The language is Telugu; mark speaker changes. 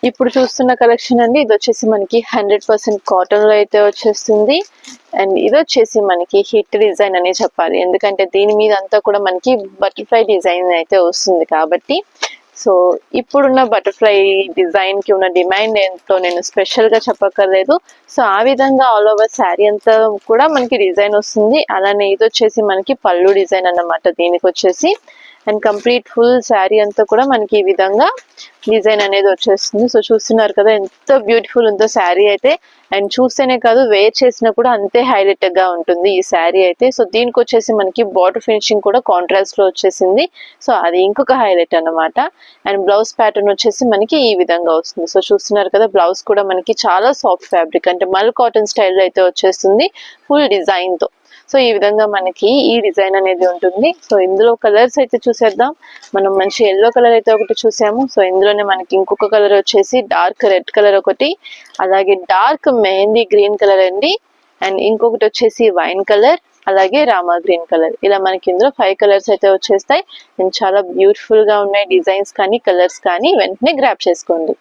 Speaker 1: ఇప్పుడు చూస్తున్న కలెక్షన్ అండి, ఇది వచ్చేసి మనకి 100% కాటన్ లో అయితే వచ్చేస్తుంది. అండ్ ఇది వచ్చేసి మనకి హిట్ డిజైన్ అనే చెప్పాలి, ఎందుకంటే దీని మీద అంతా కూడా మనకి బటర్ఫ్లై డిజైన్ అయితే వస్తుంది కాబట్టి. సో ఇప్పుడున్న బటర్ఫ్లై డిజైన్ కి ఉన్న డిమాండ్ ఏంటో నేను స్పెషల్ గా చెప్పక్కర్లేదు. సో ఆ విధంగా ఆల్ ఓవర్ శారీ అంతా కూడా మనకి డిజైన్ వస్తుంది. అలానే ఇది వచ్చేసి మనకి పళ్ళు డిజైన్ అన్నమాట దీనికి వచ్చేసి. అండ్ కంప్లీట్ ఫుల్ శారీ అంతా కూడా మనకి ఈ విధంగా డిజైన్ అనేది వచ్చేస్తుంది. సో చూస్తున్నారు కదా ఎంత బ్యూటిఫుల్ ఉందో శారీ అయితే. అండ్ చూస్తేనే కాదు, వేర్ చేసినా కూడా అంతే హైలైట్ గా ఉంటుంది ఈ శారీ అయితే. సో దీనికి వచ్చేసి మనకి బార్డర్ ఫినిషింగ్ కూడా కాంట్రాస్ట్ లో వచ్చేసింది. సో అది ఇంకొక హైలైట్ అన్నమాట. అండ్ బ్లౌజ్ ప్యాటర్న్ వచ్చేసి మనకి ఈ విధంగా వస్తుంది. సో చూస్తున్నారు కదా, బ్లౌజ్ కూడా మనకి చాలా సాఫ్ట్ ఫ్యాబ్రిక్, అంటే మల్ కాటన్ స్టైల్ అయితే వచ్చేస్తుంది ఫుల్ డిజైన్ తో. సో ఈ విధంగా మనకి ఈ డిజైన్ అనేది ఉంటుంది. సో ఇందులో కలర్స్ అయితే చూసేద్దాం. మనం మంచి ఎల్లో కలర్ అయితే ఒకటి చూసాము. సో ఇందులోనే మనకి ఇంకొక కలర్ వచ్చేసి డార్క్ రెడ్ కలర్ ఒకటి, అలాగే డార్క్ మెహందీ గ్రీన్ కలర్ అండి. అండ్ ఇంకొకటి వచ్చేసి వైన్ కలర్, అలాగే రామా గ్రీన్ కలర్. ఇలా మనకి ఇందులో 5 కలర్స్ అయితే వచ్చేస్తాయి. అండ్ చాలా బ్యూటిఫుల్ గా ఉన్నాయి డిజైన్స్ కానీ కలర్స్ కానీ. వెంటనే గ్రాప్ చేసుకోండి.